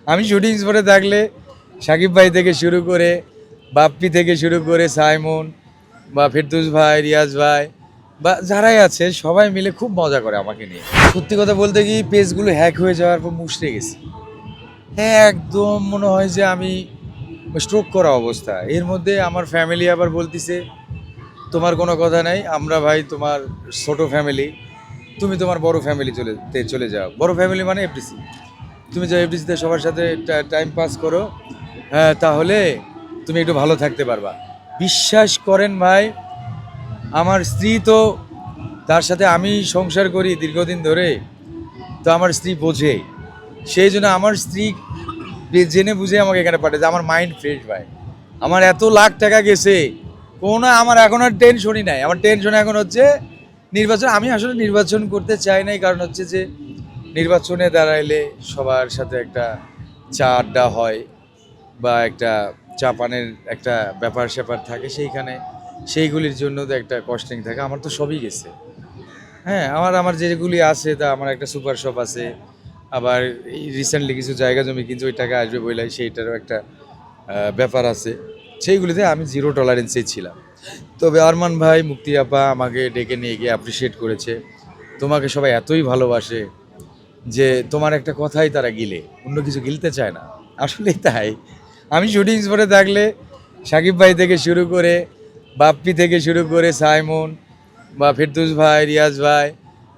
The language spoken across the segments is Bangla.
আমি শুটিং স্পটে থাকলে সাকিব ভাই থেকে শুরু করে বাপ্পি থেকে শুরু করে সাইমন বা ফেরদৌস ভাই, রিয়াজ ভাই বা যারাই আছে সবাই মিলে খুব মজা করে আমাকে নিয়ে। সত্যি কথা বলতে কি, পেজগুলো হ্যাক হয়ে যাওয়ার পর মুষড়ে গেছি। হ্যাঁ, একদম মনে হয় যে আমি স্ট্রোক করা অবস্থা। এর মধ্যে আমার ফ্যামিলি আবার বলতিছে, তোমার কোনো কথা নাই, আমরা ভাই তোমার ছোট ফ্যামিলি, তুমি তোমার বড় ফ্যামিলি চলে যাও। বড় ফ্যামিলি মানে এফডিসি, তুমি যাও এফডিসিতে সবার সাথে টাইম পাস করো, হ্যাঁ তাহলে তুমি একটু ভালো থাকতে পারবা। বিশ্বাস করেন ভাই, আমার স্ত্রী তো, তার সাথে আমি সংসার করি দীর্ঘদিন ধরে, তো আমার স্ত্রী বোঝে, সেই জন্য আমার স্ত্রী জেনে বুঝে আমাকে এখানে পাঠিয়েছে। আমার মাইন্ড ফ্রেশ ভাই, আমার এত লাখ টাকা গেছে, কোনো আমার এখন আর টেনশনই নাই। আমার টেনশন এখন হচ্ছে নির্বাচন। আমি আসলে নির্বাচন করতে চাই নাই, কারণ হচ্ছে যে নির্বাচনে দাঁড়াইলে সবার সাথে একটা চা আড্ডা হয় বা একটা চা পানের একটা ব্যাপার স্যাপার থাকে, সেইগুলির জন্য তো একটা কস্টিং থাকে। আমার তো সবই গেছে। হ্যাঁ, আমার যেগুলি আছে, তা আমার একটা সুপার শপ আছে, আবার রিসেন্টলি কিছু জায়গা জমি কিনছি, ওই টাকা আসবে বইলাই, সেইটারও একটা ব্যাপার আছে। সেইগুলিতে আমি জিরো টলারেন্সেই ছিলাম। তবে আরমান ভাই, মুক্তি আপা আমাকে ডেকে নিয়ে গিয়ে অ্যাপ্রিসিয়েট করেছে। তোমাকে সবাই এতই ভালোবাসে যে তোমার একটা কথাই তারা গিলে, অন্য কিছু গিলতে চায় না। আসলেই তাই। আমি শুটিং স্পটে থাকলে সাকিব ভাই থেকে শুরু করে বাপ্পি থেকে শুরু করে সাইমন বা ফেরদৌস ভাই, রিয়াজ ভাই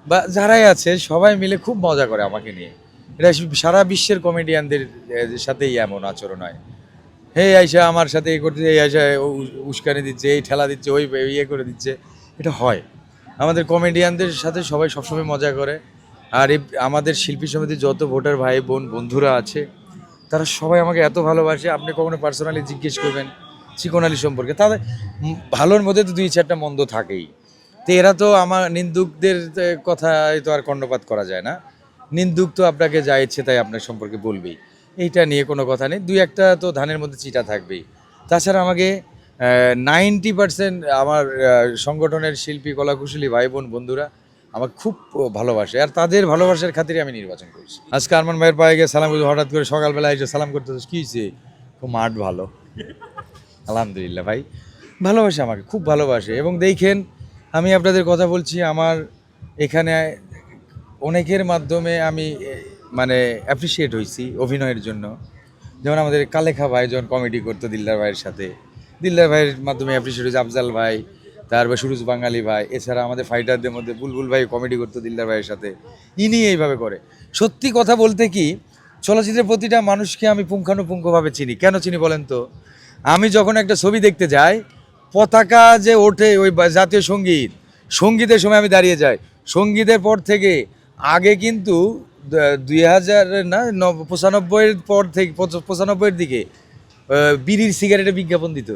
বা যারাই আছে সবাই মিলে খুব মজা করে আমাকে নিয়ে। এটা সারা বিশ্বের কমেডিয়ানদের সাথেই এমন আচরণ হয়। হে আইসা আমার সাথে এই করতে, এই আইসা উস্কানি দিচ্ছে, এই ঠেলা দিচ্ছে, ওই ইয়ে করে দিচ্ছে, এটা হয়। আমাদের কমেডিয়ানদের সাথে সবাই সবসময় মজা করে। আর আমাদের শিল্পী সমিতির যত ভোটার ভাই বোন বন্ধুরা আছে, তারা সবাই আমাকে এত ভালোবাসে। আপনি কখনো পার্সোনালি জিজ্ঞেস করবেন চিকন আলী সম্পর্কে, তাদের ভালোর মধ্যে তো 2-4টা মন্দ থাকেই। তো এরা তো আমার নিন্দুকদের কথায় তো আর কর্ণপাত করা যায় না। নিন্দুক তো আপনাকে যা ইচ্ছে তাই আপনার সম্পর্কে বলবেই, এইটা নিয়ে কোনো কথা নেই। 2-1টা তো ধানের মধ্যে চিটা থাকবেই। তাছাড়া আমাকে 90% আমার সংগঠনের শিল্পী কলাকুশলী ভাই বোন বন্ধুরা আমাকে খুব ভালোবাসে, আর তাদের ভালোবাসার খাতিরে আমি নির্বাচন করছি। আজকে আরমান ভাইয়ের পায়ে গিয়ে সালাম করছি, হঠাৎ করে সকালবেলা এসে সালাম করতে, কী হয়েছে? খুব মাঠ ভালো, আলহামদুলিল্লাহ ভাই, ভালোবাসে আমাকে, খুব ভালোবাসে। এবং দেখেন, আমি আপনাদের কথা বলছি, আমার এখানে অনেকের মাধ্যমে আমি মানে অ্যাপ্রিসিয়েট হয়েছি অভিনয়ের জন্য। যেমন আমাদের কালেখা ভাই যখন কমেডি করতো দিলদার ভাইয়ের সাথে, দিলদার ভাইয়ের মাধ্যমে অ্যাপ্রিসিয়েট হয়েছে। আফজাল ভাই, তারপর সুরজ বাঙালি ভাই, এছাড়া আমাদের ফাইটারদের মধ্যে বুলবুল ভাই কমেডি করতো দিলদার ভাইয়ের সাথে, ইনি এইভাবে করে। সত্যি কথা বলতে কি, চলচ্চিত্রের প্রতিটা মানুষকে আমি পুঙ্খানুপুঙ্খভাবে চিনি। কেন চিনি বলেন তো? আমি যখন একটা ছবি দেখতে যাই, পতাকা যে ওঠে, ওই জাতীয় সঙ্গীতের সময় আমি দাঁড়িয়ে যাই। সঙ্গীতের পর থেকে আগে কিন্তু 2000 না 95-এর পর থেকে 95-এর দিকে বিড়ির সিগারেটের বিজ্ঞাপন দিত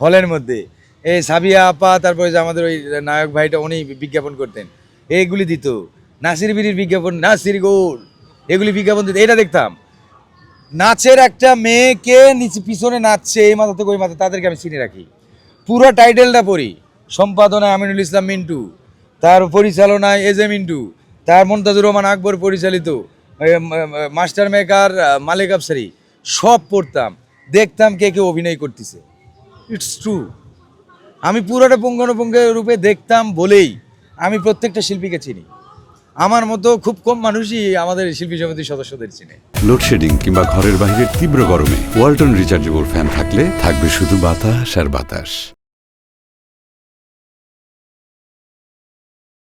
হলের মধ্যে। এই সাবিয়া আপা, তারপরে যে আমাদের ওই নায়ক ভাইটা, উনি বিজ্ঞাপন করতেন, এইগুলি দিত। নাসির বিড়ির বিজ্ঞাপন, নাসির গোল, এগুলি বিজ্ঞাপন দিত, এটা দেখতাম। নাচের একটা মেয়েকে নিচে পিছনে নাচছে এই মাথা থেকে ওই মাথা, তাদেরকে আমি চিনে রাখি। পুরো টাইটেলটা পড়ি। সম্পাদনায় আমিনুল ইসলাম মিন্টু, তার পরিচালনায় এজে মিন্টু, তার মন্তাজুর রহমান আকবর পরিচালিত, মাস্টার মেকার মালিক আফসারি, সব পড়তাম, দেখতাম কে কে অভিনয় করতেছে। ইটস ট্রু, আমি পুরোটা পুঙ্খানুপুঙ্খ রূপে দেখতাম বলেই আমি প্রত্যেকটা শিল্পীকে চিনি। আমার মতো খুব কম মানুষই আমাদের শিল্পী সমিতির সদস্যদের চিনে। লোডশেডিং কিংবা ঘরের বাইরের তীব্র গরমে ওয়ালটন রিচার্জেবল ফ্যান থাকলে থাকবে শুধু বাতাস আর বাতাস।